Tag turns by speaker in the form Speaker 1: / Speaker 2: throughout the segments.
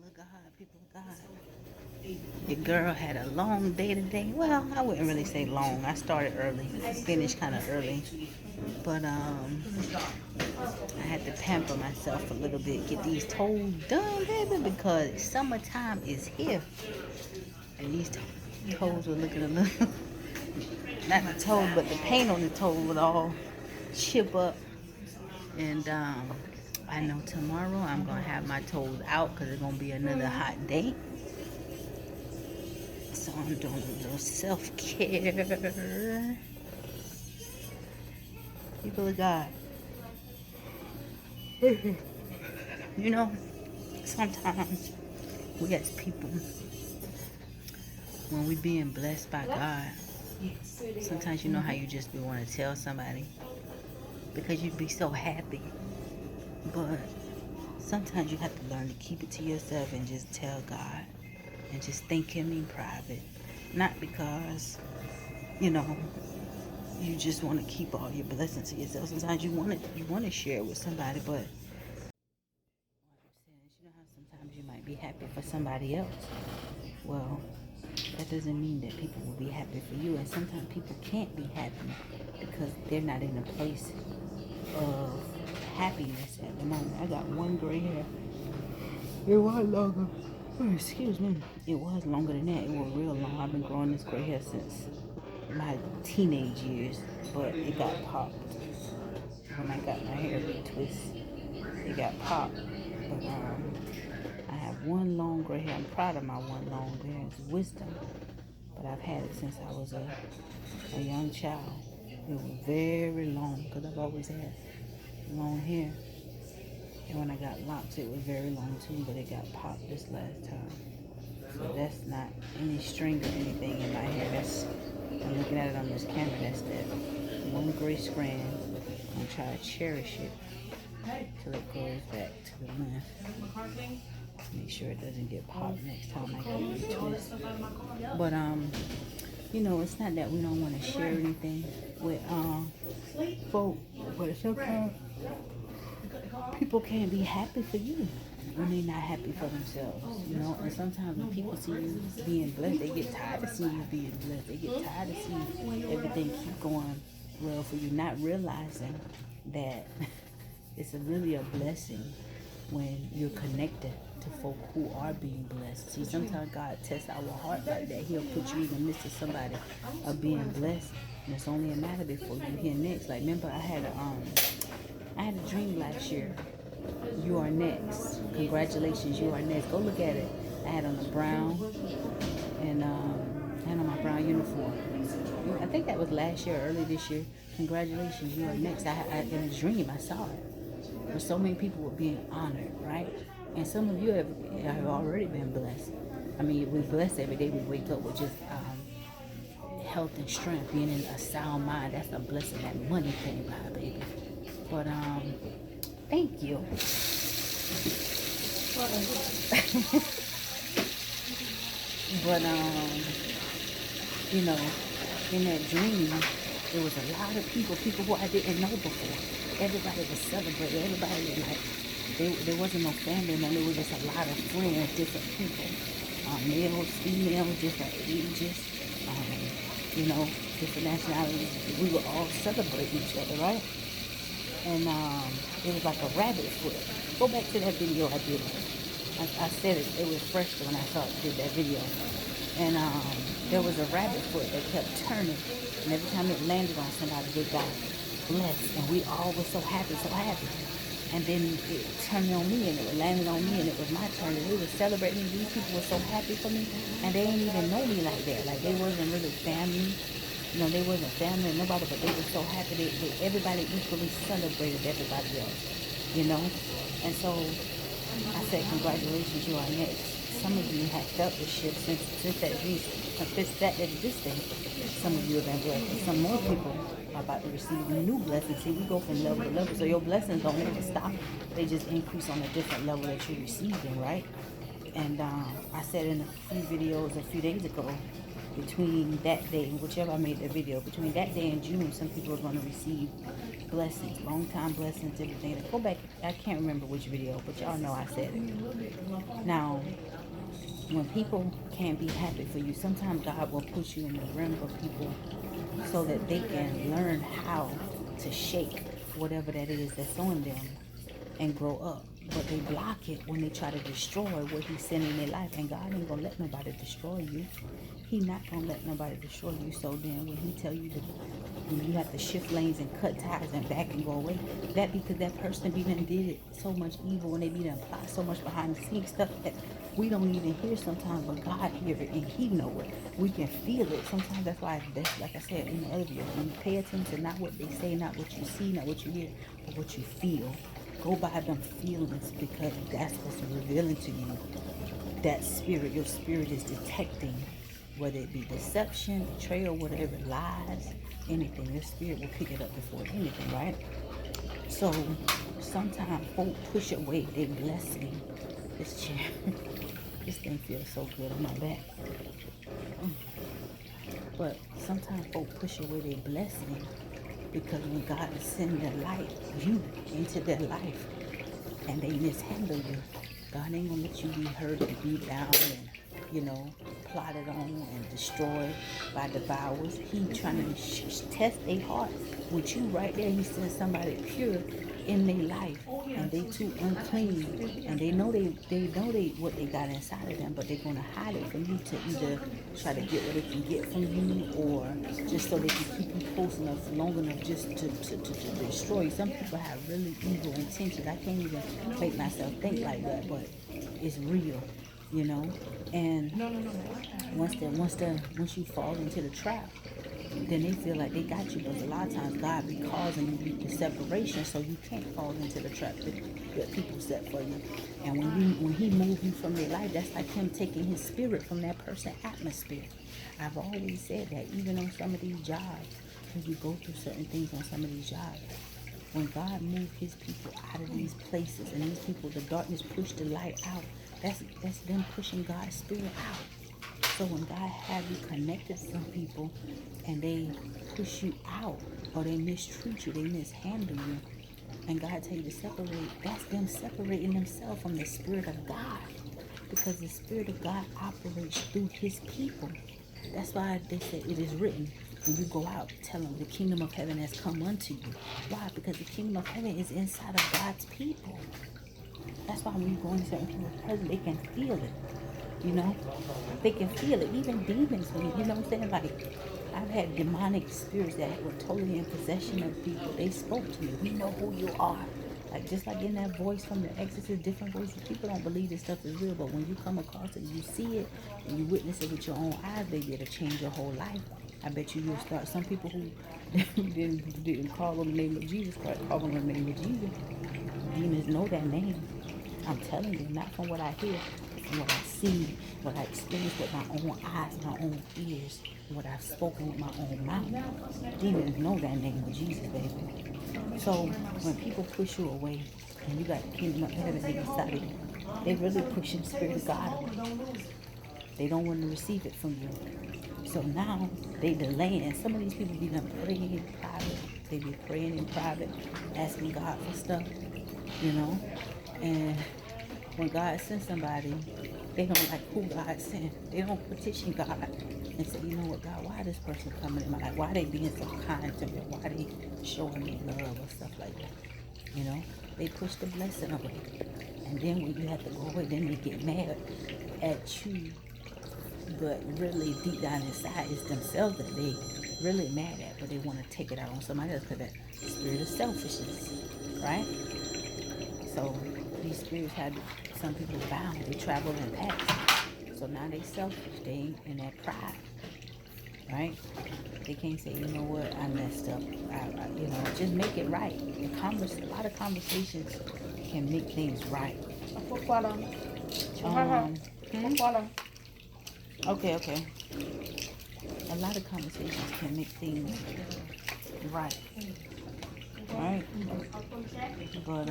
Speaker 1: of God, people of God. Your girl had a long day today. Well, I wouldn't really say long. I started early, finished kind of early. But I had to pamper myself a little bit, get these toes done, baby, because summertime is here. And these toes were looking a little, not the toes, but the paint on the toe would all chip up. And I know tomorrow I'm going to have my toes out because it's going to be another hot day. So I'm doing a little self-care. People of God. You know, sometimes we as people, when we being blessed by God, sometimes you know how you just be want to tell somebody because you'd be so happy. But sometimes you have to learn to keep it to yourself and just tell God and just thank Him in private. Not because, you know, you just want to keep all your blessings to yourself. Sometimes you want to share it with somebody, but you know how sometimes you might be happy for somebody else. Well, that doesn't mean that people will be happy for you. And sometimes people can't be happy because they're not in a place of happiness at the moment. I got one gray hair. It was longer. Oh, excuse me. It was longer than that. It was real long. I've been growing this gray hair since my teenage years, but it got popped when I got my hair retwisted. It got popped, but I have one long gray hair. I'm proud of my one long gray hair. It's wisdom, but I've had it since I was a young child. It was very long because I've always had long hair. And when I got locks, it was very long too, but it got popped this last time. So that's not any string or anything in my hair. That's, I'm looking at it on this camera. That's that one gray strand. I'm going to try to cherish it till it goes back to the length. Make sure it doesn't get popped next time I get it retwisted. But you know, it's not that we don't want to share anything with folk, but sometimes people can't be happy for you when they're not happy for themselves, you know. And sometimes when people see you being blessed, they get tired of seeing you being blessed. They get tired of seeing everything keep going well for you, not realizing that it's really a blessing when you're connected to folk who are being blessed. See, sometimes God tests our heart like that. He'll put you in the midst of somebody of being blessed, and it's only a matter before you hear next. Like, remember, I had a dream last year. You are next. Congratulations, you are next. Go look at it. I had on a brown and I had on my brown uniform. I think that was last year, early this year. Congratulations, you are next. I in a dream, I saw it. Where so many people were being honored, right? And some of you have already been blessed. I mean, we're blessed every day we wake up with just health and strength, being in a sound mind. That's a blessing that money can't buy, baby. But thank you. But you know, in that dream, there was a lot of people who I didn't know before. Everybody was celebrating. Everybody was like, there wasn't no family, man. There was just a lot of friends, different people, males, females, different ages, you know, different nationalities. We would all celebrate each other, right? And it was like a rabbit foot. Go back to that video I did. I said it was fresh when I did that video. And there was a rabbit foot that kept turning. And every time it landed on somebody, they got blessed. And we all were so happy, so happy. And then it turned on me and it landed on me and it was my turn. And they were celebrating. These people were so happy for me. And they didn't even know me like that. Like, they wasn't really family. You know, they wasn't family or nobody, but they were so happy. Everybody equally celebrated everybody else, you know? And so I said, congratulations, you are next. Some of you have felt the shift since that this day. Some of you have been blessed. And some more people are about to receive new blessings. See, we go from level to level. So your blessings don't ever stop. They just increase on a different level that you're receiving, right? And I said in a few videos a few days ago, between that day, whichever I made the video, between that day and June, some people are going to receive blessings, long time blessings, everything. Go back, I can't remember which video, but y'all know I said it. Now, when people can't be happy for you, sometimes God will put you in the realm of people so that they can learn how to shake whatever that is that's on them and grow up. But they block it when they try to destroy what he's sent in their life. And God ain't gonna let nobody destroy you. He not gonna let nobody destroy you. So then when he tell you to, when you have to shift lanes and cut ties and back and go away, that because that person be done did it so much evil, and they be done plot so much behind the scenes stuff that we don't even hear sometimes, but God hear it and he know it. We can feel it. Sometimes that's why, that's like I said in the other video, when you pay attention to not what they say, not what you see, not what you hear, but what you feel. Go by them feelings, because that's what's revealing to you. That spirit, your spirit is detecting, whether it be deception, betrayal, whatever, lies, anything. Your spirit will pick it up before anything, right? So sometimes folk push away their blessing. This chair, this thing feels so good on my back. But sometimes folk push away their blessing because when God is sending their life, you into their life, and they mishandle you, God ain't gonna let you be hurt and beat down and, you know, plotted on and destroyed by devourers. He trying to test their heart. With you right there, he sends somebody pure in their life, and they too unclean, and they know what they got inside of them, but they're gonna hide it from you to either try to get what they can get from you, or just so they can keep you close enough, long enough, just to destroy you. Some people have really evil intentions. I can't even make myself think like that, but it's real, you know. And once you fall into the trap, then they feel like they got you. But a lot of times God be causing you the separation so you can't fall into the trap that people set for you. And when he moves you from their life, that's like him taking his spirit from that person's atmosphere. I've always said that, even on some of these jobs, when you go through certain things on some of these jobs, when God moved his people out of these places, and these people, the darkness pushed the light out, that's them pushing God's spirit out. So when God have you connected to some people and they push you out, or they mistreat you, they mishandle you, and God tell you to separate, that's them separating themselves from the Spirit of God. Because the Spirit of God operates through his people. That's why they say it is written, when you go out, tell them the kingdom of heaven has come unto you. Why? Because the kingdom of heaven is inside of God's people. That's why when you go in certain people's presence, they can feel it. You know, they can feel it. Even demons, you know what I'm saying? Like, I've had demonic spirits that were totally in possession of people. They spoke to me. We know who you are. Like, just like in that voice from the Exorcist, different voices. People don't believe this stuff is real, but when you come across it, you see it, and you witness it with your own eyes, baby, it'll change your whole life. I bet you'll start. Some people who didn't call on the name of Jesus, start calling on the name of Jesus. Demons know that name. I'm telling you, not from what I hear, but from what I see, what I experienced with my own eyes, my own ears, what I've spoken with my own mouth. Demons know that name of Jesus, baby. So when people push you away and you got the kingdom of heaven inside of you, they really pushing the Spirit of God away. They don't want to receive it from you. So now they delaying. Some of these people be done praying in private. They be praying in private, asking God for stuff, you know. And when God sends somebody, they don't like who God sent. They don't petition God and say, you know what, God, why this person coming in my life? Why they being so kind to me? Why they showing me love or stuff like that? You know, they push the blessing away. And then when you have to go away, then they get mad at you. But really, deep down inside, it's themselves that they really mad at, but they want to take it out on somebody else because that spirit of selfishness, right? So these spirits had some people bound. They travel in packs. So now they selfish. They ain't in that pride, right? They can't say, you know what, I messed up. You know, just make it right. A lot of conversations can make things right. Okay. A lot of conversations can make things right. Right? But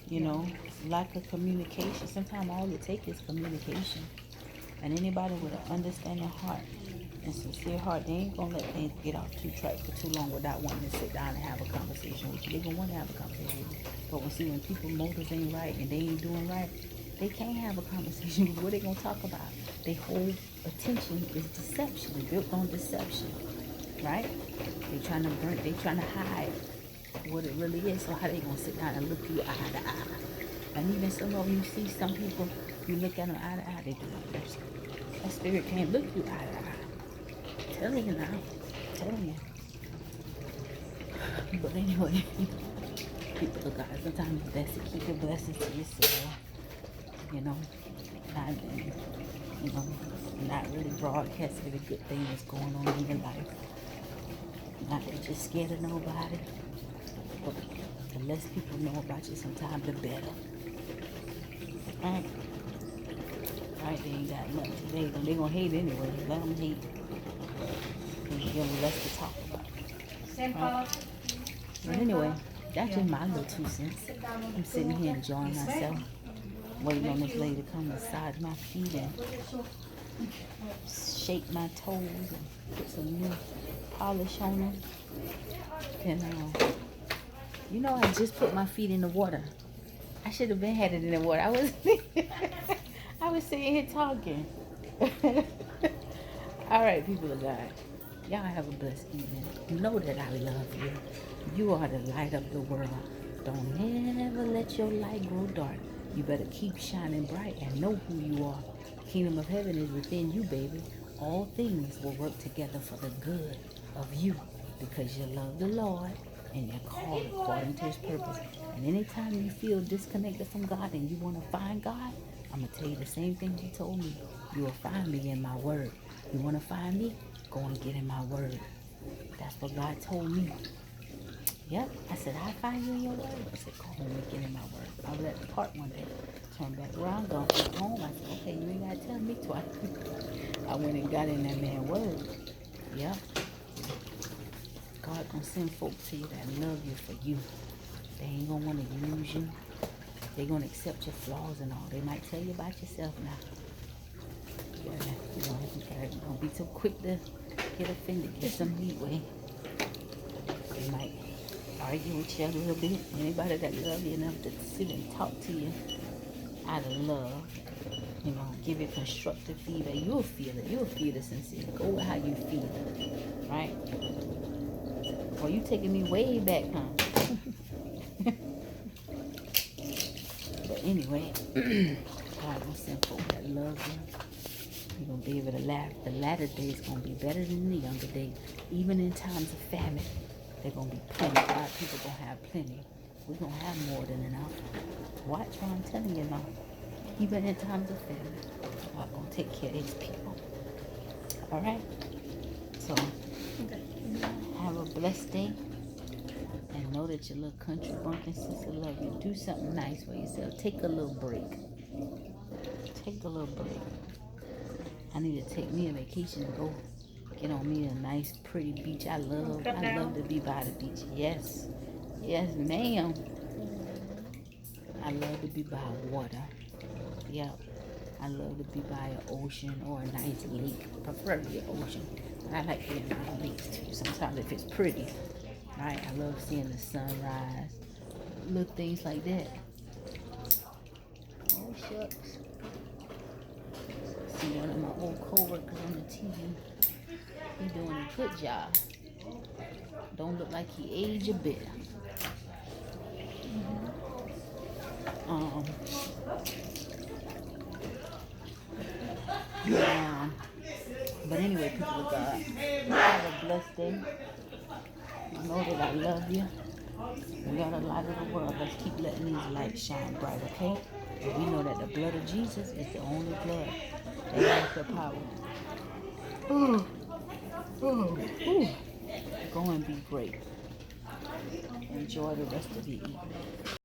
Speaker 1: you know, lack of communication. Sometimes all it takes is communication. And anybody with an understanding heart and sincere heart, they ain't gonna let things get off too track for too long without wanting to sit down and have a conversation with you. They gonna want to have a conversation with you. But when people motives ain't right and they ain't doing right, they can't have a conversation with you. What they gonna talk about? Their whole attention is deception, built on deception, right? They trying to hide what it really is. So how they gonna sit down and look you eye to eye? And even some of them, you see some people, you look at them eye to eye, they do not person. That spirit can't look you eye to eye. Telling you now. Telling you. But anyway, people of God, sometimes it's best to keep your blessings to yourself. You know, not, you know, not really broadcast every good thing that's going on in your life. Not that you're scared of nobody. But the less people know about you, sometimes the better. Right? Right? They ain't got nothing today. They gonna hate anyway. Let them hate. And give them less to talk about. Right? But anyway, that's just my little 2 cents. I'm sitting here enjoying myself. Waiting on this lady to come massage my feet and shake my toes and put some new polish on them. And you know, I just put my feet in the water. I should have been had it in the water. I was sitting here talking. All right, people of God. Y'all have a blessed evening. Know that I love you. You are the light of the world. Don't ever let your light grow dark. You better keep shining bright and know who you are. The kingdom of heaven is within you, baby. All things will work together for the good of you because you love the Lord and you're called according to his purpose. And anytime you feel disconnected from God and you want to find God, I'm going to tell you the same thing he told me. You will find me in my word. You want to find me? Go and get in my word. That's what God told me. Yep. I said, I'll find you in your word. I said, go home and get in my word. I was at the park one day. Turned back around, go home. I said, okay, you ain't got to tell me twice. I went and got in that man's word. Yep. God gonna send folks to you that love you for you. They ain't gonna want to use you. They gonna accept your flaws and all. They might tell you about yourself now. Yeah, you don't be so quick to get offended. Get some leeway. They might argue with you a little bit. Anybody that love you enough to sit and talk to you out of love, you know, give you constructive feedback, you'll feel it. You'll feel the sincere. Go with how you feel, right? Well, you taking me way back, huh? But anyway, God will send folk that love you. You're going to be able to laugh. The latter days going to be better than the younger days. Even in times of famine, they're going to be plenty. God, people going to have plenty. We're going to have more than enough. Watch what I'm telling you now. Even in times of famine, God going to take care of his people. All right? So, have a blessed day. And know that your little country bumpkin sister love you. Do something nice for yourself. Take a little break. Take a little break. I need to take me a vacation and go get on me a nice, pretty beach. I love to be by the beach. Yes. Yes, ma'am. I love to be by water. Yep. I love to be by an ocean or a nice lake. Preferably an ocean. But I like being by lakes too. Sometimes if it's pretty. Right? I love seeing the sunrise. Little things like that. Oh, shucks. See one of my old co-workers on the TV. He doing a good job. Don't look like he aged a bit. But anyway, people of God, have a blessed day. Know that I love you. We are the light of the world. Let's keep letting these lights shine bright, okay? And we know that the blood of Jesus is the only blood that has the power. Go and be great. Enjoy the rest of your evening.